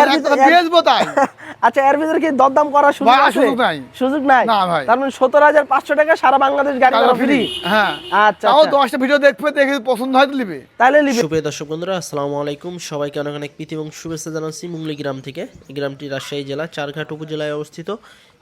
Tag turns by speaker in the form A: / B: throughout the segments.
A: এর ভিতরে বেচবো তাই। আচ্ছা এর ভিতরে কি দরদাম করার সুযোগ আছে? সুযোগ নাই। তার মানে 17500 টাকা সারা বাংলাদেশ গাড়ি ভাড়া ফ্রি।
B: হ্যাঁ
A: আচ্ছা
B: তাও 10টা ভিডিও দেখবে, দেখে পছন্দ হয় তো নিবে,
A: তাহলে নিবে।
C: সুপ্রিয় দর্শক বন্ধুরা আসসালামু আলাইকুম, সবাইকে অনেক অনেক প্রীতি এবং শুভেচ্ছা জানাচ্ছি মুংলি গ্রাম থেকে। এই গ্রামটি রাজশাহী জেলা চারঘাট উপজেলায় অবস্থিত।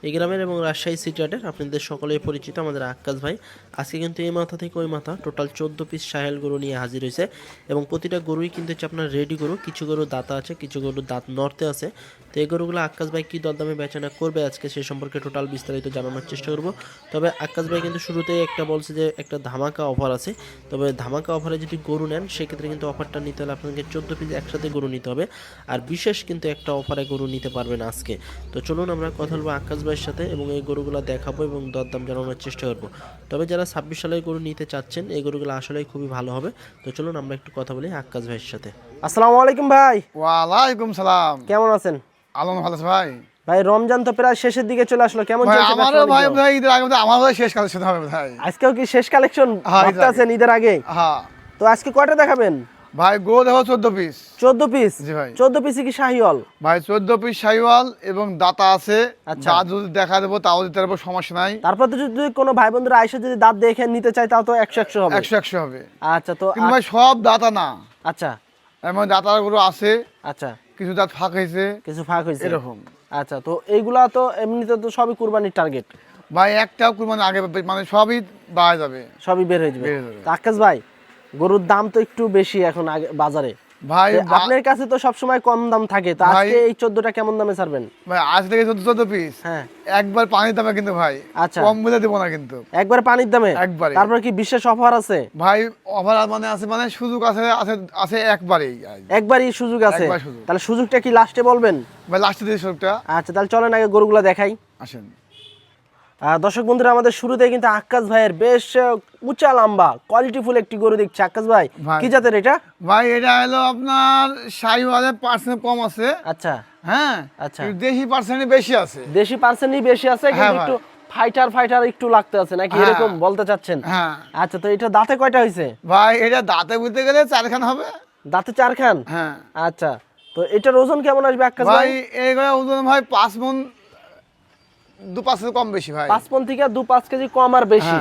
C: এই গ্রামের এবং রাজশাহী সিটিহাটের আপনাদের সকলেই পরিচিত আমাদের আক্কাস ভাই আজকে কিন্তু এই মাথা থেকে ওই মাথা টোটাল 14 পিস সাহেল গরু নিয়ে হাজির হয়েছে এবং প্রতিটা গরুই কিন্তু হচ্ছে আপনার রেডি গরু। কিছু গরু দাঁতা আছে, কিছু গরু দাঁত নড়তে আছে। তো এই গরুগুলো আক্কাস ভাই কী দরদামে বেচাকেনা করবে আজকে সে সম্পর্কে টোটাল বিস্তারিত জানানোর চেষ্টা করব। তবে আক্কাস ভাই কিন্তু শুরুতেই একটা বলছে যে একটা ধামাকা অফার আছে। তবে ধামাকা অফারে যদি গরু নেন সেক্ষেত্রে কিন্তু অফারটা নিতে হলে আপনাকে 14 পিস একসাথে গরু নিতে হবে, আর বিশেষ কিন্তু একটা অফারে গরু নিতে পারবেন আজকে। তো চলুন আমরা কথা বলবো আক্কাস ভাইয়ের সাথে এবং এই গরুগুলো দেখাবো এবং দরদাম জানানোর চেষ্টা করবো। তবে যারা 26 সালের গরু নিতে চাচ্ছেন এই গরুগুলো আসলেই খুবই ভালো হবে। তো চলুন আমরা একটু কথা বলি আক্কাস ভাইয়ের সাথে।
A: আসসালামু আলাইকুম ভাই।
B: ওয়ালাইকুম সালাম।
A: কেমন আছেন?
B: আলম ভালো আছে ভাই।
A: ভাই রমজান তো প্রায় শেষের দিকে চলে আসলো, কেমন চলছে?
B: আমারও ভাই ভাই ঈদের আগে আমার ভাই শেষ কালেকশন হবে ভাই।
A: আজকেও কি শেষ কালেকশন ভাবতে আছেন ঈদের আগে?
B: হ্যাঁ।
A: তো আজকে কয়টা দেখাবেন
B: ভাই গরু দেখো 14 পিস।
A: 14 পিস?
B: জি ভাই।
A: 14 পিসই কি শাহিওয়াল?
B: ভাই 14 পিস শাহিওয়াল এবং দাতা আছে। দাঁত যদি দেখা দেবো তাও দিতে পারবো, সমস্যা নাই।
A: তারপর তো যদি কোনো ভাই বন্ধুরা আইসা যদি দাঁত দেখে নিতে চায় তাও তো 100 হবে।
B: 100 হবে।
A: আচ্ছা তো
B: কিন্তু ভাই সব দাতা না।
A: আচ্ছা
B: এমন দাতার গরু আছে,
A: আচ্ছা
B: কিছু দাঁত ফাঁক হয়েছে,
A: কিছু ফাঁক হয়েছে
B: এরকম।
A: আচ্ছা তো এইগুলা তো এমনিতে তো সবই কুরবানির টার্গেট
B: ভাই একটাও কুরবানি আগে মানে সবই বাড়া যাবে,
A: সবই বের হয়ে যাবে।
B: বের হয়ে যাবে।
A: তো আকাশ ভাই গরুর দাম তো একটু বেশি এখন আগে বাজারে
B: ভাই।
A: আপনার কাছে তো সব সময় কম দাম থাকে, তো
B: ভাই,
A: আজকে এই 14টা কেমন দামে ছাড়বেন?
B: ভাই আজ থেকে 14 পিস
A: হ্যাঁ
B: একবার পানির দামে কিন্তু ভাই।
A: আচ্ছা
B: কম বলে দেবো না কিন্তু,
A: একবার পানির দামে
B: একবারে।
A: তারপর কি বিশেষ অফার আছে?
B: ভাই অফার মানে আছে, মানে সুযোগ আছে আছে আছে একবারেই।
A: একবারই সুযোগ আছে?
B: একবার সুযোগ।
A: তাহলে সুযোগটা কি লাস্টে বলবেন?
B: ভাই লাস্টে দিয়ে সুযোগটা।
A: আচ্ছা তাহলে চলেন আগে গরুগুলা দেখাই।
B: আসেন।
A: দর্শক বন্ধুরা আমাদের শুরুতে কিন্তু আক্কাস ভাইয়ের বেশ উঁচা লম্বা কোয়ালিটিফুল একটি গরু দেখছি। আক্কাস ভাই কি জাতের এটা?
B: ভাই এটা হলো আপনার শাহিওয়ালের পার্সেন্ট কম আছে।
A: আচ্ছা
B: হ্যাঁ
A: আচ্ছা
B: দেশি পার্সেন্ট বেশি আছে।
A: দেশি পার্সেন্টই বেশি আছে, কিন্তু একটু ফাইটার একটু লাগতে আছে নাকি, এরকম বলতে চাচ্ছেন?
B: হ্যাঁ।
A: আচ্ছা তো এটা দাঁতে কয়টা হয়েছে?
B: ভাই এটা দাঁতে বুঝতে গেলে 4 খান হবে।
A: দাঁতে 4 খান?
B: হ্যাঁ।
A: আচ্ছা তো এটার ওজন কেমন আসবে আক্কাস ভাই?
B: ভাই এইগুলো ওজন ভাই 5 মণ 2-5 কম বেশি ভাই।
A: 5 মণ থেকে 2-5 কেজি কম আর বেশি।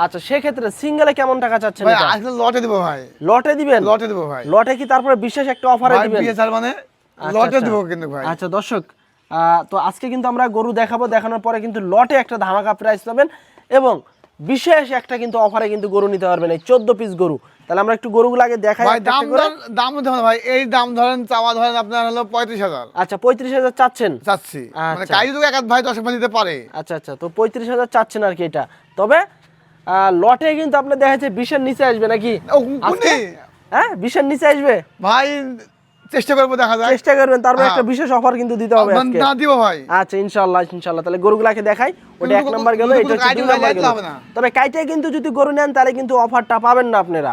A: আচ্ছা সেক্ষেত্রে সিঙ্গেলে কেমন টাকা চাচ্ছেন?
B: ভাই আজকে লটে দেব ভাই।
A: লটে দিবেন?
B: লটে দেব ভাই।
A: লটে কি তারপরে বিশেষ একটা অফারে দিবেন?
B: ভাই বিএসআর মানে লটে দেব কিন্তু ভাই।
A: আচ্ছা দর্শক তো আজকে কিন্তু আমরা গরু দেখাবো, দেখানোর পরে কিন্তু লটে একটা ধামাকা প্রাইস পাবেন এবং বিশেষ একটা কিন্তু অফারে কিন্তু গরু নিতে পারবেন এই 14 পিস গরু। তাহলে আমরা একটু গরুগুলো আগে দেখাই।
B: ভাই দাম ধরেন ভাই, এই দাম ধরেন চাওয়া ধরেন আপনার হলো 35,000।
A: আচ্ছা 35,000 চাচ্ছেন?
B: চাচ্ছি মানে কাই যদি এক ভাই 10 দিতে পারে।
A: আচ্ছা আচ্ছা তো 35,000 চাচ্ছেন আর কি এটা। তবে লটে কিন্তু আপনি দেখা যাচ্ছে 20 এর নিচে আসবে নাকি? হ্যাঁ 20 এর নিচে আসবে
B: ভাই, চেষ্টা করবো, দেখা যায়।
A: চেষ্টা করবেন, তারপর একটা বিশেষ অফার কিন্তু দিতে হবে আজকে।
B: না দিব ভাই।
A: আচ্ছা ইনশাআল্লাহ। তাহলে গরুগুলাকে দেখাই। ওটা 1 নাম্বার গেল, এটা হচ্ছে 2 নাম্বার গেল। তবে কাইটাই কিন্তু যদি গরু নেন তাহলে কিন্তু অফারটা পাবেন না আপনারা।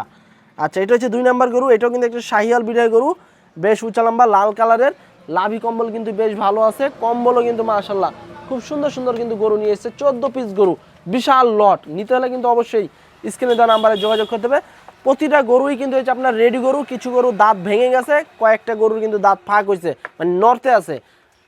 A: আচ্ছা এটা হচ্ছে 2 নাম্বার গরু, এটাও কিন্তু একটা শাহিওয়াল বিটের গরু, বেশ উঁচা লম্বা লাল কালারের, লাভি কম্বল কিন্তু বেশ ভালো আছে, কম্বলও কিন্তু মাশাআল্লাহ খুব সুন্দর কিন্তু গরু নিয়ে এসেছে। 14 পিস গরু, বিশাল লট। নিতে হলে কিন্তু অবশ্যই স্ক্রিনে দেওয়া নাম্বারে যোগাযোগ করতে হবে। প্রতিটা গরুই কিন্তু হচ্ছে আপনার রেডি গরু। কিছু গরু দাঁত ভেঙে গেছে, কয়েকটা গরুর কিন্তু দাঁত ফাঁক হয়েছে, মানে নড়তে আছে,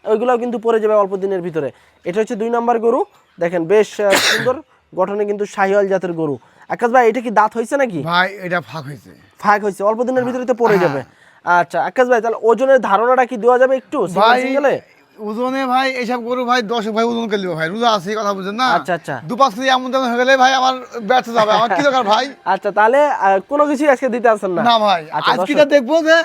A: ওইগুলোও কিন্তু পড়ে যাবে অল্প দিনের ভিতরে। এটা হচ্ছে 2 নাম্বার গরু, দেখেন বেশ সুন্দর গঠনে কিন্তু শাহিওয়াল জাতের গরু। আকাশ ভাই এটা কি দাঁত হয়েছে নাকি?
B: ভাই এটা ফাঁক হয়েছে।
A: ফাঁক হয়েছে, অল্প দিনের ভিতরে তো পড়ে যাবে। আচ্ছা আকাশ ভাই তাহলে ওজনের ধারণাটা কি দেওয়া যাবে একটু সিঙ্গেলে?
B: ওজনে ভাই এইসব গরু ভাই 10 ভাই ওজন করে লিও ভাই, রোজা আছে কথা বুঝেন না।
A: আচ্ছা আচ্ছা
B: 2-5 কেজি এমন দাম হয়ে গেলে ভাই আমার ব্যর্থ যাবে, আমার কি দরকার ভাই।
A: আচ্ছা তাহলে কোনো কিছু আজকে দিতে আসেন না?
B: না ভাই আজকে যা দেখবো যে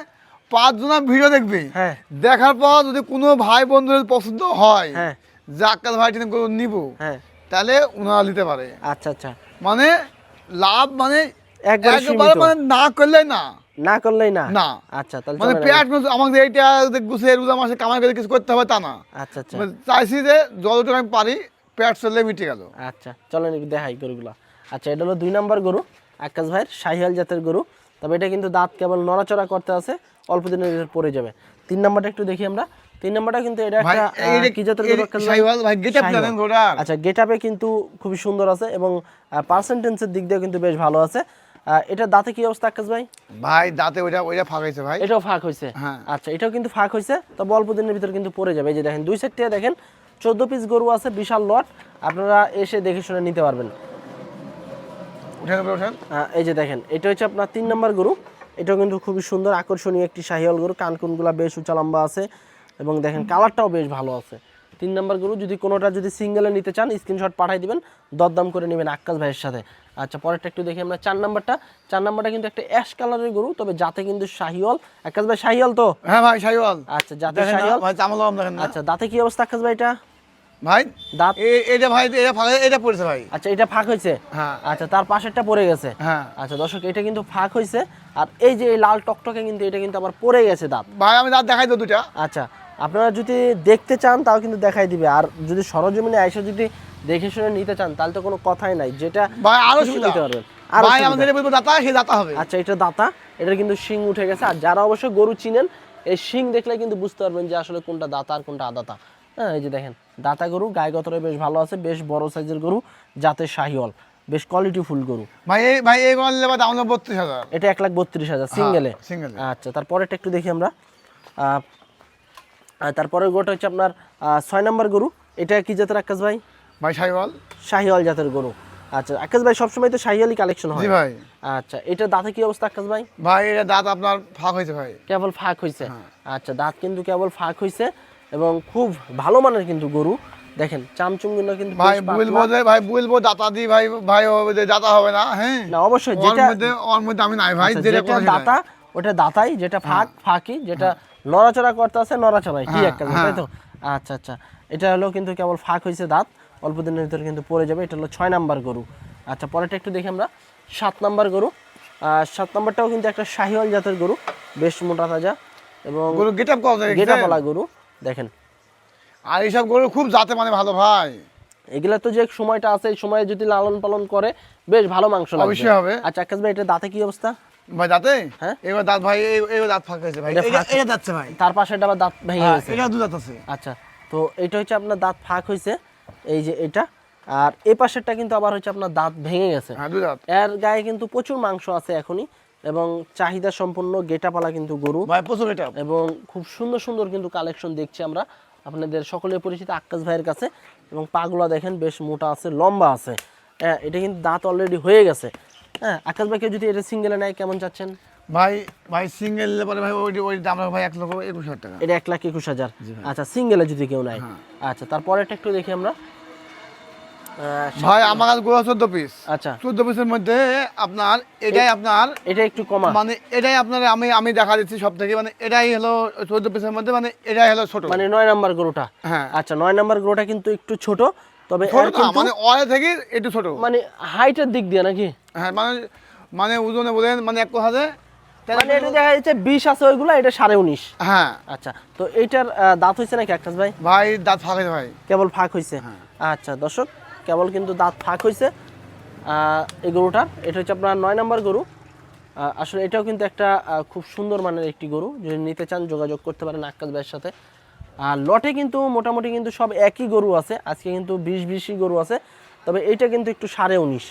B: 5 জনা ভিডিও দেখবে,
A: হ্যাঁ
B: দেখার পর যদি কোনো ভাই বন্ধুদের পছন্দ হয়
A: হ্যাঁ
B: যে আক্কাস ভাই টেনে গরু নিব,
A: হ্যাঁ
B: তাহলে উনারা নিতে পারে।
A: আচ্ছা আচ্ছা
B: মানে লাভ মানে
A: একবারে
B: একবারে মানে না করলে না
A: না করলেই না।
B: না
A: আচ্ছা তাহলে
B: মানে পেট আমাদের এইটা গুছিয়ে রোজা মাসে কামাই করে কিছু করতে হবে তা না।
A: আচ্ছা আচ্ছা
B: চাইছি যে যতটুকু আমি পারি পেট চললে মিটে গেল।
A: আচ্ছা চলেন একটু দেখাই গরুগুলো। আচ্ছা এটা হলো 2 নাম্বার গরু, আকাশ ভাইয়ের শাহিওয়াল জাতের গরু। তবে এটা কিন্তু দাঁত কেবল নড়াচড়া করতে আছে, অল্প দিনের ভিতর পড়ে যাবে। 3 নাম্বারটা একটু দেখি আমরা। 3 নাম্বারটা কিন্তু এটা একটা কি জাতের গরু আকাশ ভাই?
B: শাহিওয়াল ভাই গেটআপ জানেন ঘোড়ার?
A: আচ্ছা গেটআপে কিন্তু খুবই সুন্দর আছে এবং পার্সেন্টেজের দিক দিয়ে কিন্তু বেশ ভালো আছে। এটা দাঁতে কি অবস্থা আকাশ ভাই?
B: ভাই দাঁতে ওইটা ফাঁক হয়েছে ভাই।
A: এটাও ফাঁক হয়েছে।
B: হ্যাঁ।
A: আচ্ছা, এটাও কিন্তু ফাঁক হয়েছে, তবে অল্প দিনের ভিতর কিন্তু পড়ে যাবে। এই যে দেখেন দুই সাইড থেকে দেখেন 14 পিস গরু আছে, বিশাল লট, আপনারা এসে দেখে শুনে নিতে পারবেন।
B: ওঠেন।
A: এই যে দেখেন এটা হচ্ছে আপনার 3 নম্বর গরু। এটাও কিন্তু খুবই সুন্দর আকর্ষণীয় একটি শাহিওয়াল গরু, কানকুনগুলা বেশ উঁচা লম্বা আছে এবং দেখেন কালারটাও বেশ ভালো আছে। 3 নম্বর গরু, যদি কোনোটা যদি সিঙ্গেলে নিতে চান স্ক্রিনশট পাঠিয়ে দিবেন, দরদাম করে নেবেন আক্কাস ভাইয়ের সাথে। আচ্ছা, পরেরটা একটু দেখি আমরা 4 নাম্বারটা। 4 নাম্বারটা কিন্তু একটা অ্যাশ কালারের গরু, তবে যাতে কিন্তু শাহিওয়াল। আক্কাস ভাই শাহিওয়াল তো?
B: হ্যাঁ ভাই শাহিওয়াল।
A: আচ্ছা, যাতে শাহিওয়াল
B: ভাই চামলাম দেখেন না।
A: আচ্ছা, দাঁতে কি অবস্থা আক্কাস ভাই এটা?
B: ভাই
A: দাঁত
B: এটা ভাই এটা ফাঁক এটা পড়েছে ভাই।
A: আচ্ছা, এটা ফাঁক হয়েছে।
B: হ্যাঁ।
A: আচ্ছা, তার পাশেরটা পড়ে গেছে।
B: হ্যাঁ।
A: আচ্ছা দর্শক, এটা কিন্তু ফাঁক হয়েছে, আর এই যে এই লাল টকটকে কিন্তু এটা কিন্তু আবার পড়ে গেছে দাঁত।
B: ভাই আমি দাঁত দেখাই তো দুটা।
A: আচ্ছা, আপনারা যদি দেখতে চান তাও কিন্তু দেখাই দিবে, আর যদি সরজমিনে আইসা যদি দেখে শুনে নিতে চান তাহলে তো কোনো কথাই নাই, যেটা
B: ভাই আরো
A: খুশি
B: সুবিধা
A: নিতে পারবেন।
B: ভাই আমাদের এটা বলবো দাতা সেই দাতা হবে।
A: আচ্ছা, এটা দাতা, এটার কিন্তু শিং উঠে গেছে, আর যারা অবশ্যই গরু চিনেন এই শিং দেখলে কিন্তু বুঝতে পারবেন যে আসলে কোনটা দাতা আর কোনটা আদাতা। হ্যাঁ, এই যে দেখেন দাতা গরু, গায়ে গতরে বেশ ভালো আছে, বেশ বড় সাইজের গরু, যাতে শাহিওয়াল, বেশ কোয়ালিটি ফুল গরু।
B: ভাই এই গল্লে বা দাম হলো 32,000।
A: এটা 1,32,000 সিঙ্গেলে।
B: সিঙ্গেলে।
A: আচ্ছা, তারপরেরটা একটু দেখি আমরা। তারপরের গরুটা হচ্ছে আপনার 6 নম্বর গরু। এটা কি জাতের আকাশ ভাই?
B: ভাই শাহিওয়াল।
A: শাহিওয়াল জাতের গরু। আচ্ছা আকাশ ভাই, সবসময় তো শাহিওয়ালই কালেকশন হয়।
B: জি ভাই।
A: আচ্ছা, এটা দাঁতে কি অবস্থা আকাশ ভাই?
B: ভাই এটা দাঁত আপনার ফাঁক হয়েছে ভাই।
A: কেবল ফাঁক হয়েছে। আচ্ছা, দাঁত কিন্তু কেবল ফাঁক হয়েছে এবং খুব ভালো মানের কিন্তু গরু। দেখেন চামচুমগুলো কিন্তু
B: ভাই
A: বেশ পাতলা।
B: বলবো দাতা দি ভাই হবে যে দাতা হবে না। হ্যাঁ
A: না, অবশ্যই
B: ওর মধ্যে আমি নাই ভাই,
A: আচ্ছা,
B: যেটা
A: যেটা দাতা ওটা দাতাই, যেটা ফাঁক ফাঁকি, যেটা নড়াচড়া করতে আছে নড়াচড়াই, কি একটা তাই তো? আচ্ছা আচ্ছা, এটা হলো কিন্তু কেবল ফাঁক হয়েছে দাঁত, অল্প দিনের ভিতরে কিন্তু পড়ে যাবে। এটা হলো 6 নাম্বার গরু। আচ্ছা, পরেরটা একটু দেখি আমরা 7 নাম্বার গরু। 7 নাম্বারটাও কিন্তু একটা শাহিওয়াল জাতের গরু, বেশ মোটা তাজা এবং
B: গরু গেটআপ কত
A: গেটাপালা গরু। দেখেন,
B: আর এইসব গরু খুব জাতে মানে ভালো ভাই।
A: এগুলা তো যে সময়টা আছে এই সময়ে যদি লালন পালন করে বেশ ভালো মাংস লাগবে।
B: অবশ্যই হবে।
A: আচ্ছা আকাশ ভাই, এটা দাঁতে কি অবস্থা?
B: ভাই দাঁতে
A: হ্যাঁ,
B: এবার দাঁত ভাই এবার দাঁত ফাঁক হয়েছে ভাই। এটা যাচ্ছে ভাই।
A: তার পাশে এটা আবার দাঁত ভেঙে গেছে।
B: এটা দু দাঁত আছে।
A: আচ্ছা, তো এটা হচ্ছে আপনার দাঁত ফাঁক হয়েছে, এই যে এটা, আর এই পাশেরটা কিন্তু আবার হচ্ছে আপনার দাঁত ভেঙে গেছে।
B: হ্যাঁ, দু দাঁত।
A: এর গায়ে কিন্তু প্রচুর মাংস আছে এখনই, এবং চাহিদা সম্পন্ন গেটাপালা কিন্তু গরু,
B: ভাই প্রচুর গেটআপ
A: এবং খুব সুন্দর সুন্দর কিন্তু কালেকশন দেখছি আমরা আপনাদের সকলের পরিচিত আক্কাস ভাইয়ের কাছে। এবং পাগুলা দেখেন বেশ মোটা আছে, লম্বা আছে। হ্যাঁ, এটা কিন্তু দাঁত অলরেডি হয়ে গেছে। হ্যাঁ, আক্কাস ভাইকে যদি এটা সিঙ্গেলে নেয় কেমন চাচ্ছেন?
B: ভাই সিঙ্গেল পরে ভাই ওই দাম ভাই 1,21,000 টাকা।
A: এটা 1,21,000। আচ্ছা, সিঙ্গেলে যদি কেউ নেয়। আচ্ছা, তারপরে একটু দেখি আমরা।
B: ভাই আমার কাছে গরু 14 পিস।
A: আচ্ছা,
B: 14 পিসের মধ্যে আপনার এটাই আপনার
A: এটা একটু কমা,
B: মানে এটাই আপনার আমি দেখা দিচ্ছি সব থেকে, মানে এটাই হলো 14 পিসের মধ্যে, মানে এটাই হলো ছোট,
A: মানে 9 নাম্বার গরুটা।
B: হ্যাঁ।
A: আচ্ছা, 9 নাম্বার গরুটা কিন্তু একটু ছোট, তবে
B: ছোট
A: এর
B: না,
A: কিন্তু
B: মানে ওয়ালে থেকে একটু ছোট,
A: মানে হাইটের দিক দিয়ে নাকি?
B: হ্যাঁ মানে ওজনে বলেন মানে এক কথাতে
A: মানে এটা দেখা যাচ্ছে 20 আছে ওইগুলা, এটা 19.5।
B: হ্যাঁ।
A: আচ্ছা, তো এইটার দাঁত হইছে নাকি আকাশ ভাই?
B: ভাই দাঁত ফাঁক হয়েছে ভাই।
A: কেবল ফাঁক হইছে। আচ্ছা দর্শক, কেবল কিন্তু দাঁত ফাঁক হইছে এই গরুটার। এটা হচ্ছে আপনার 9 নাম্বার গরু। আসলে এটাও কিন্তু একটা খুব সুন্দর মানের একটি গরু, যদি নিতে চান যোগাযোগ করতে পারেন আকাশ ভাইয়ের সাথে। আর লটে কিন্তু মোটামুটি কিন্তু সব একই গরু আছে, আজকে কিন্তু 20-20ই গরু আছে, তবে এইটা কিন্তু একটু 19.5,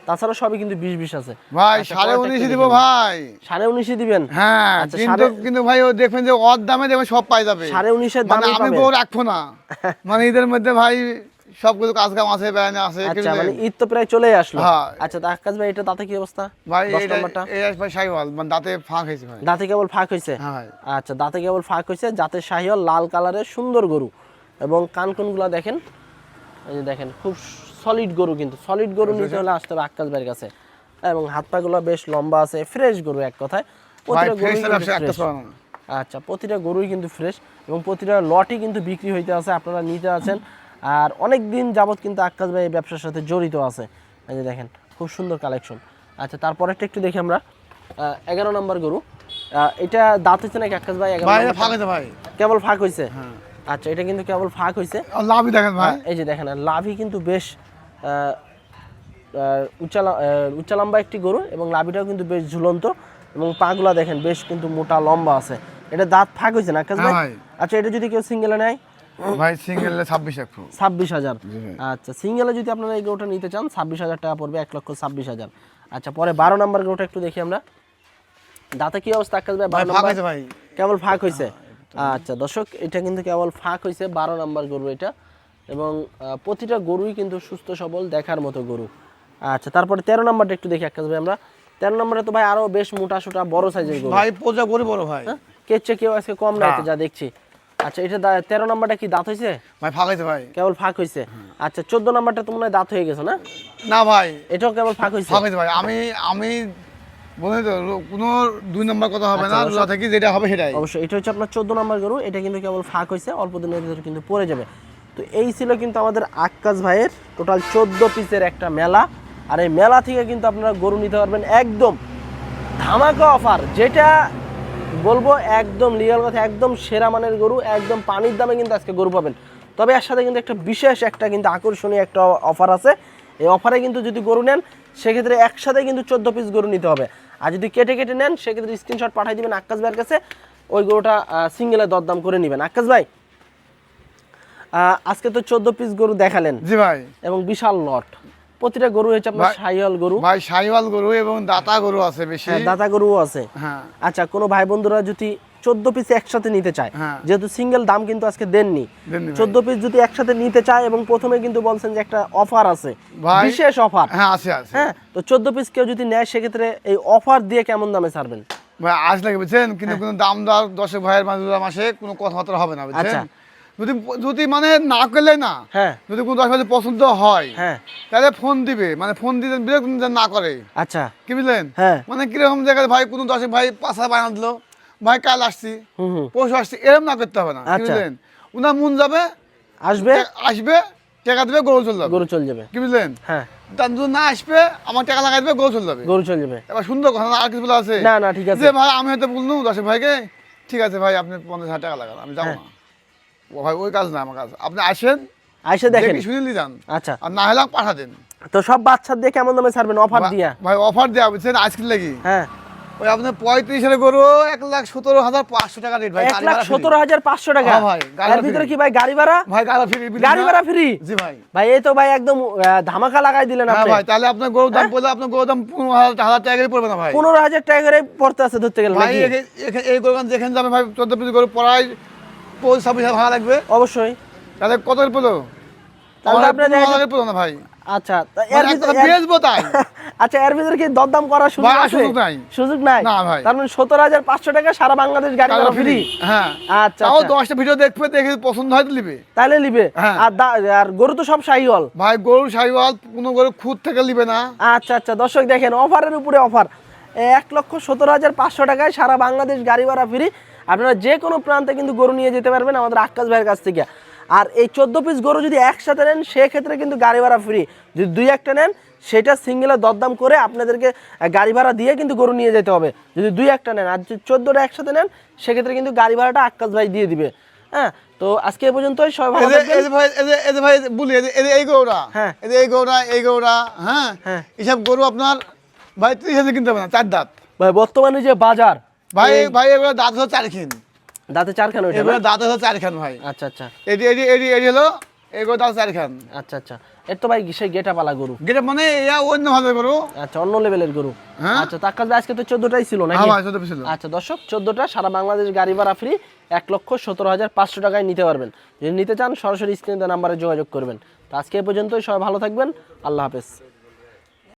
A: তাছাড়া সবই কিন্তু 20-20 আছে।
B: ভাই
A: আচ্ছা,
B: 19.5 দিব ভাই।
A: 19.5 দিবেন?
B: হ্যাঁ,
A: আচ্ছা,
B: কিন্তু ভাই ও দেখবেন যে ওর দামে দেখবেন সব পাই যাবে।
A: 19.5 এর
B: মানে
A: দামে
B: আমি
A: পাবেন।
B: গরু রাখবো না, মানে ঈদের মধ্যে ভাই সবগুলো কাজ কাম আছে, বেড়ানো আছে।
A: আচ্ছা, মানে ঈদ তো প্রায় চলেই আসলো।
B: হ্যাঁ।
A: আচ্ছা, তো আকাশ ভাই এটা দাঁতে কি অবস্থা?
B: ভাই
A: 10
B: এটা
A: নাম্বারটা
B: ভাই শাহিওয়াল, মানে দাঁতে ফাঁক হয়েছে ভাই।
A: দাঁতে কেবল ফাঁক হয়েছে।
B: হ্যাঁ ভাই।
A: আচ্ছা, দাঁতে কেবল ফাঁক হয়েছে, যাতে শাহিওয়াল, লাল কালারের সুন্দর গরু, এবং কানকুনগুলা দেখেন, এই যে দেখেন খুব সলিড গরু, কিন্তু সলিড গরু নিতে হলে আসতে হবে আকাশ ভাইয়ের কাছে। এবং হাত পাগুলো বেশ লম্বা আছে, ফ্রেশ গরু এক কথায়। প্রতিটা গরুই কিন্তু fresh। আচ্ছা, প্রতিটা গরুই কিন্তু ফ্রেশ, এবং প্রতিটা লটই কিন্তু বিক্রি হইতে আছে, আপনারা নিতে আছেন। আর অনেক দিন যাবত কিন্তু আকাশ ভাই এই ব্যবসার সাথে জড়িত আছে। এই যে দেখেন খুব সুন্দর কালেকশন। আচ্ছা, তারপরে একটু দেখি আমরা 11 নম্বর গরু। এটা দাঁত হচ্ছে নাকি আকাশ ভাই? 11
B: ভাই
A: নম্বরটা?
B: ফাঁক হয়েছে ভাই।
A: কেবল ফাঁক হয়েছে। আচ্ছা, এটা কিন্তু কেবল ফাঁক হয়েছে।
B: লাভই দেখেন ভাই।
A: এই যে দেখেন, আর লাভি কিন্তু বেশ উচ্চা লম্বা একটি গরু, এবং লাভিটাও কিন্তু বেশ ঝুলন্ত, এবং পাগুলা দেখেন বেশ কিন্তু মোটা লম্বা আছে। এটা দাঁত ফাঁক হয়েছে না আকাশ ভাই?
B: ভাই।
A: আচ্ছা, এটা যদি কেউ সিঙ্গেলে নেয়
B: ভাই সিঙ্গেলে 26,000।
A: 26,000। আচ্ছা, সিঙ্গেলে যদি আপনারা এই গরুটা নিতে চান 26,000 টাকা পড়বে, 1,26,000। আচ্ছা পরে 12 নাম্বার গরুটা একটু দেখি আমরা। দাঁতে কি অবস্থা আক্কাস ভাই? 12
B: ভাগ
A: নাম্বার
B: আছে ভাই।
A: কেবল ফাঁক হইছে। আচ্ছা দর্শক, এটা কিন্তু কেবল ফাঁক হইছে, 12 নাম্বার গরু এটা, এবং প্রতিটা গরুই কিন্তু সুস্থ সবল দেখার মতো গরু। আচ্ছা তারপরে 13 নাম্বারটা একটু দেখি আক্কাস ভাই আমরা। 13 নাম্বারে তো ভাই আরো বেশ মোটা সোটা বড় সাইজের গরু।
B: ভাই পোজা গরু বড় ভাই।
A: কেচে কেউ আজকে কম নাই তো যা দেখছি। আচ্ছা এটা 13 নাম্বারটা কি দাঁত হইছে?
B: ভাই ফাঁক আছে ভাই।
A: কেবল ফাঁক হইছে। আচ্ছা 14 নাম্বারটা তো মনে হয় দাঁত হয়ে গেছে না?
B: না ভাই
A: এটাও কেবল ফাঁক হইছে।
B: ফাঁক আছে ভাই। আমি বলে তো কোনো 2 নম্বর কথা হবে না, রোজা থেকে যেটা হবে সেটাই।
A: অবশ্যই এটা হচ্ছে আপনার 14 নাম্বার গরু, এটা কিন্তু কেবল ফাঁক হইছে, অল্প দিনের ভিতরে কিন্তু পড়ে যাবে। তো এই ছিল কিন্তু আমাদের আক্কাস ভাইয়ের টোটাল 14 পিসের একটা মেলা। আর এই মেলা থেকে কিন্তু আপনারা গরু নিতে পারবেন একদম ধামাকা অফার, যেটা বলবো একদম লিগাল কথা, একদম সেরা মানের গরু, একদম পানির দামে কিন্তু আজকে গরু পাবেন। তবে এর সাথে কিন্তু একটা বিশেষ একটা কিন্তু আকর্ষণীয় একটা অফার আছে। এই অফারে কিন্তু যদি গরু নেন সেক্ষেত্রে একসাথে কিন্তু 14 পিস গরু নিতে হবে। আর যদি কেটে কেটে নেন সেক্ষেত্রে স্ক্রিনশট পাঠিয়ে দিবেন আক্কাস ভাইয়ের কাছে, ওই গরুটা সিঙ্গেলে দরদাম করে নেবেন। আক্কাস ভাই আজকে তো 14 পিস গরু দেখালেন
B: জি ভাই।
A: এবং বিশাল লট, প্রতিটা গরু হচ্ছে আপনার শাহিওয়াল গরু।
B: ভাই শাহিওয়াল গরু এবং দাতা গরু আছে বেশি।
A: হ্যাঁ দাতা গরুও আছে।
B: হ্যাঁ
A: আচ্ছা কোনো ভাই বন্ধুরা যদি 14 পিস একসাথে নিতে চায়,
B: হ্যাঁ।
A: যেহেতু সিঙ্গেল দাম কিন্তু আজকে দেননি,
B: দেননি ভাই।
A: 14 পিস যদি একসাথে নিতে চায়, এবং প্রথমে কিন্তু বলছেন যে একটা অফার আছে,
B: ভাই
A: বিশেষ অফার।
B: হ্যাঁ আছে আছে।
A: হ্যাঁ তো 14 পিস কেউ যদি নেয় সেক্ষেত্রে এই অফার দিয়ে কেমন দামে ছাড়বেন?
B: ভাই আজ লাগে বুঝছেন, কিন্তু কোনো দাম দর দর্শক ভাইয়ের মাসে কোনো কথাবার্তা হবে না বুঝছেন।
A: আচ্ছা।
B: যদি যদি মানে না করলে না,
A: হ্যাঁ
B: যদি কোনো দর্শক ভাই পছন্দ হয়
A: হ্যাঁ
B: তাহলে ফোন দিবে, মানে ফোন দিতে বিরক্ত যেন না করে,
A: আচ্ছা
B: কি বুঝলেন।
A: হ্যাঁ
B: মানে কিরকম জায়গায় ভাই কোনো দর্শক ভাই পাশা বানা দিল, ভাই কাল আসছি
A: হুম
B: পরশু আসছি, এরকম না করতে হবে না, কি
A: আচ্ছা।
B: বুঝলেন। উনার মন যাবে,
A: আসবে,
B: আসবে টাকা দেবে, গরু চলে যাবে,
A: গরু চলে যাবে।
B: কি বুঝলেন।
A: হ্যাঁ
B: তার যদি না আসবে আমার টাকা লাগাই দেবে, গরু চলে যাবে।
A: গরু চলে যাবে।
B: এবার সুন্দর কথা না, আর কিছু বলা আছে?
A: না না ঠিক আছে।
B: যে ভাই আমি হয়তো বললাম দর্শক ভাইকে, ঠিক আছে ভাই আপনি 50,000 টাকা লাগান, আমি যাবো না। ও ভাই ওই কাজ না আমার কাজ, আপনি আসেন
A: আইসা দেখেন।
B: দেখি শুনে যান,
A: আচ্ছা
B: আর না হলে পাঠা দেন।
A: তো সব বাচ্চা দিয়ে কেমন দামে ছাড়বেন অফার দিয়া?
B: ভাই অফার দেওয়া বুঝছেন আজকে লাগি।
A: হ্যাঁ
B: ওই আপনার 35 গরু 1,17,500 টাকা রেট ভাই।
A: 1,17,500 টাকা।
B: হ্যাঁ ভাই, গাড়ি
A: এর
B: ভাড়া
A: ভিতরে
B: free।
A: কি ভাই গাড়ি ভাড়া?
B: ভাই গাড়ি ফ্রি,
A: গাড়ি ভাড়া ফ্রি?
B: জি ভাই।
A: ভাই এই তো ভাই একদম ধামাকা লাগাই দিলেন
B: হ্যাঁ
A: আপনি।
B: ভাই, তাহলে আপনার গরুর দাম পড়লে আপনার গরুর দাম 15,000 টাকা করে পড়বে না ভাই।
A: 15,000 টাকা করে পড়তে আছে ধরতে গেলে
B: ভাই
A: নাকি?
B: এই গরু যেখানে যাবে ভাই 14 পিস গরু পড়ায় 26,000 ভাড়া লাগবে,
A: অবশ্যই।
B: তাহলে কত করে পড়লো?
A: তাহলে আপনার
B: 15,000 পড়লো না ভাই।
A: আচ্ছা
B: মানে একটা বেচবো তাই।
A: আচ্ছা এর ভিতরে কি দরদাম করার সুযোগ
B: ভাই,
A: আছে?
B: সুযোগ নাই।
A: সুযোগ নাই?
B: না ভাই।
A: তার মানে 17,500 টাকা সারা বাংলাদেশ গাড়ি ভাড়া ফ্রি?
B: হ্যাঁ
A: আচ্ছা
B: তাও
A: আচ্ছা।
B: 10টা ভিডিও দেখবে, দেখে পছন্দ হয় তো নিবে।
A: তাহলে নিবে।
B: হ্যাঁ।
A: আর গরু তো সব শাহিওয়াল।
B: ভাই গরু শাহিওয়াল, কোনো গরু খুদ থেকে নিবে না।
A: আচ্ছা আচ্ছা দর্শক দেখেন অফারের উপরে অফার, 1,17,500 টাকায় সারা বাংলাদেশ গাড়ি ভাড়া ফ্রি। আপনারা যে কোনো প্রান্তে কিন্তু গরু নিয়ে যেতে পারবেন আমাদের আক্কাস ভাইয়ের কাছ থেকে। আর এই 14 পিস গরু যদি একসাথে নেন সেক্ষেত্রে কিন্তু গাড়ি ভাড়া ফ্রি। যদি 2-1টা নেন সেটা সিঙ্গেলে দরদাম করে আপনাদেরকে গাড়ি ভাড়া দিয়ে কিন্তু গরু নিয়ে যেতে হবে, যদি 2-1টা নেন। আর যদি 14টা একসাথে নেন সেক্ষেত্রে কিন্তু গাড়ি ভাড়াটা আক্কাস ভাই দিয়ে দিবে। হ্যাঁ তো আজকে এই পর্যন্তই, সবাই ভালো থাকবেন।
B: এই যে ভাই বলি, এই গরুরা,
A: হ্যাঁ।
B: এই গরুরা, হ্যাঁ
A: হ্যাঁ।
B: এসব গরু আপনার ভাই 30,000 কিনতে হবে না, 4 দাঁত।
A: ভাই বর্তমানে যে বাজার,
B: ভাই এগুলো দাঁত হলো 4 খিন,
A: দাঁতে 4খান ওইটা
B: এগুলো
A: না?
B: দাঁত হলো 4 খান ভাই।
A: আচ্ছা আচ্ছা
B: এটি হলো এগুলো দাঁত 4 খান।
A: আচ্ছা আচ্ছা। এর তো ভাই সেই গেটা পালা গরু।
B: যেটা মানে এরা অন্য ভাবে গরু।
A: আচ্ছা অন্য লেভেলের গরু।
B: হ্যাঁ।
A: আচ্ছা তার কাছে আজকে তো 14টাই ছিল নাকি?
B: হ্যাঁ ভাই 14 ছিল।
A: আচ্ছা দর্শক 14টা সারা বাংলাদেশ গাড়ি ভাড়া ফ্রি, 1,17,500 টাকায় নিতে পারবেন। যদি নিতে চান সরাসরি স্ক্রিনে দেওয়া নাম্বারে যোগাযোগ করবেন। তো আজকে এই পর্যন্তই, সবাই ভালো থাকবেন, আল্লাহ হাফেজ।